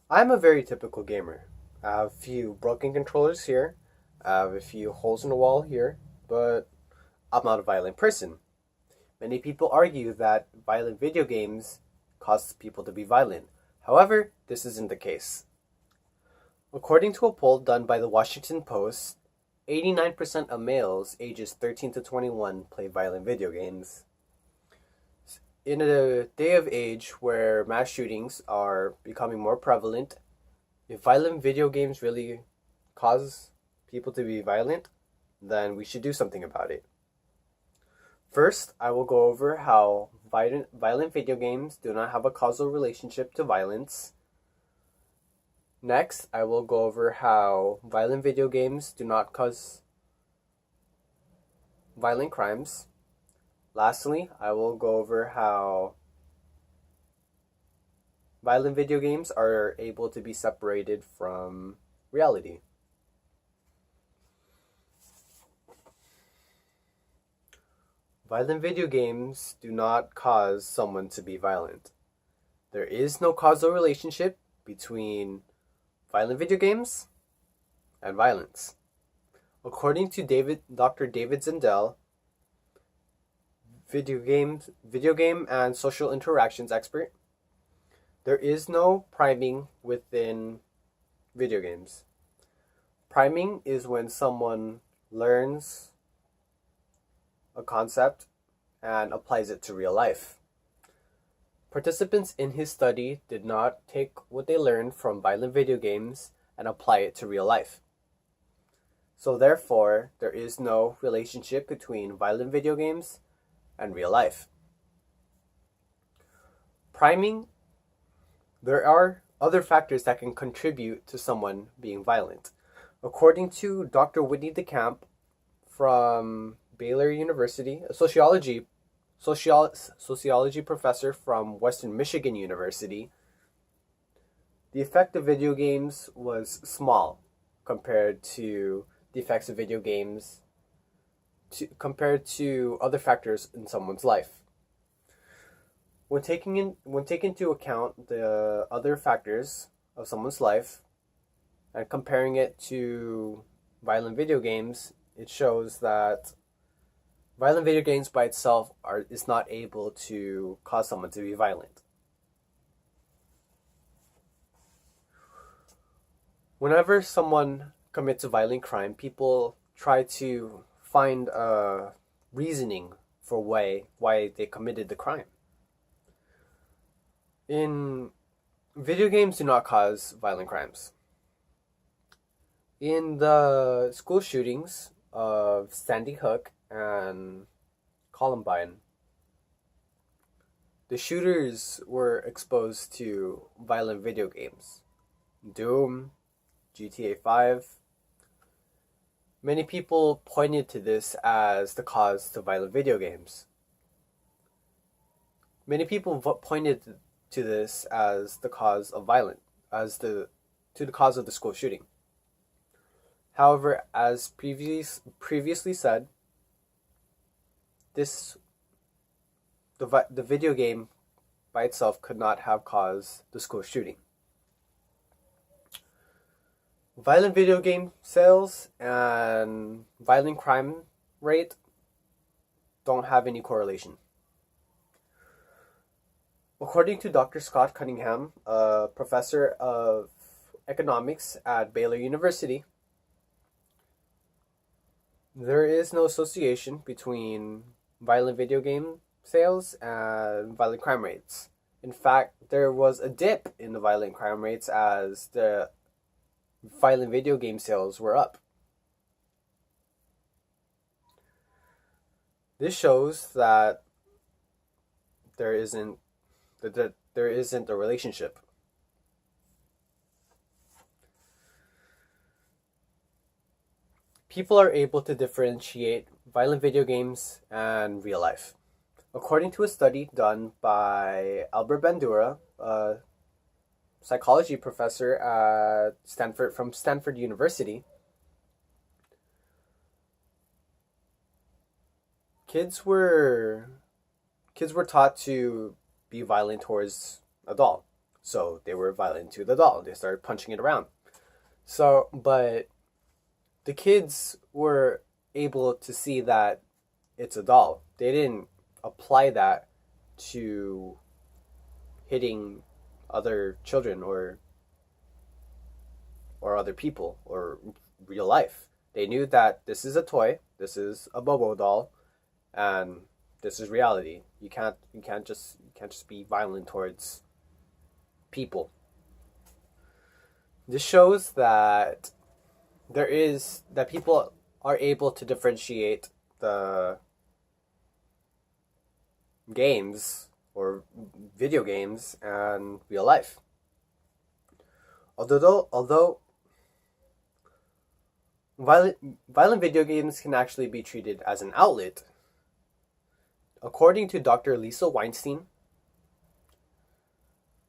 I'm a very typical gamer. I have a few broken controllers here, I have a few holes in the wall here, but I'm not a violent person. Many people argue that violent video games cause people to be violent. However, this isn't the case. According to a poll done by the Washington Post, 89% of males ages 13 to 21 play violent video games. In a day of age where mass shootings are becoming more prevalent, if violent video games really cause people to be violent, then we should do something about it. First, I will go over how violent video games do not have a causal relationship to violence. Next, I will go over how violent video games do not cause violent crimes. Lastly, I will go over how violent video games are able to be separated from reality. Violent video games do not cause someone to be violent. There is no causal relationship between violent video games and violence. According to Dr. David Zindel, video game and social interactions expert, there is no priming within video games. Priming is when someone learns a concept and applies it to real life. Participants in his study did not take what they learned from violent video games and apply it to real life. So therefore, there is no relationship between violent video games and real life. Priming, there are other factors that can contribute to someone being violent. According to Dr. Whitney DeCamp from Baylor University, a sociology professor from Western Michigan University, the effect of video games was small compared to the effects of video games compared to other factors in someone's life. When taking into account the other factors of someone's life and comparing it to violent video games, it shows that violent video games by itself is not able to cause someone to be violent. Whenever someone commits a violent crime, people try to find a reasoning for why they committed the crime. In video games do not cause violent crimes. In the school shootings of Sandy Hook and Columbine, the shooters were exposed to violent video games. Doom, GTA 5. Many people pointed to this as the cause to violent video games. Many people pointed to this as the cause of to the cause of the school shooting. However, as previously said, the video game by itself could not have caused the school shooting. Violent video game sales and violent crime rate don't have any correlation. According to Dr. Scott Cunningham, a professor of economics at Baylor University, there is no association between violent video game sales and violent crime rates. In fact, there was a dip in the violent crime rates as the violent video game sales were up. This shows that there isn't a relationship. People are able to differentiate violent video games and real life. According to a study done by Albert Bandura, a psychology professor at Stanford University, kids were taught to be violent towards adults. So they were violent to the doll. They started punching it around. So, but the kids were able to see that it's a doll. They didn't apply that to hitting other children or other people or real life. They knew that this is a toy, this is a Bobo doll, and this is reality. You can't just be violent towards people. This shows that people are able to differentiate the games or video games and real life. Although violent video games can actually be treated as an outlet, according to Dr. Lisa Weinstein,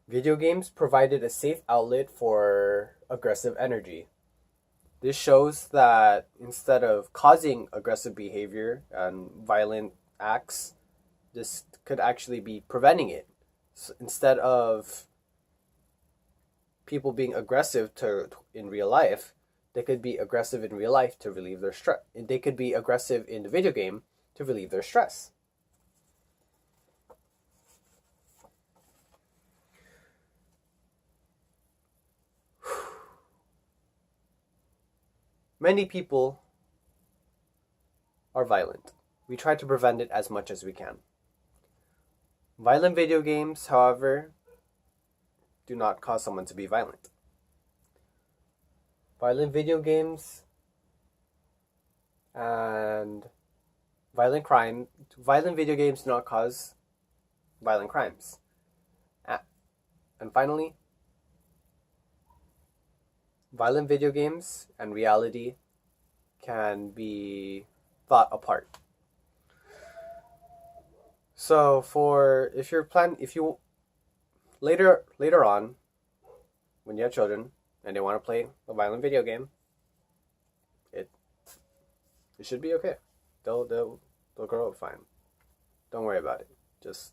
video games provided a safe outlet for aggressive energy. This shows that instead of causing aggressive behavior and violent acts, this could actually be preventing it. So instead of people being aggressive in real life, they could be aggressive in real life to relieve their stress. They could be aggressive in the video game to relieve their stress. Many people are violent. We try to prevent it as much as we can. Violent video games, however, do not cause someone to be violent. Violent video games and violent video games do not cause violent crimes. And finally, violent video games and reality can be thought apart. So if you later on, when you have children and they want to play a violent video game, it should be okay. They'll grow up fine. Don't worry about it. Just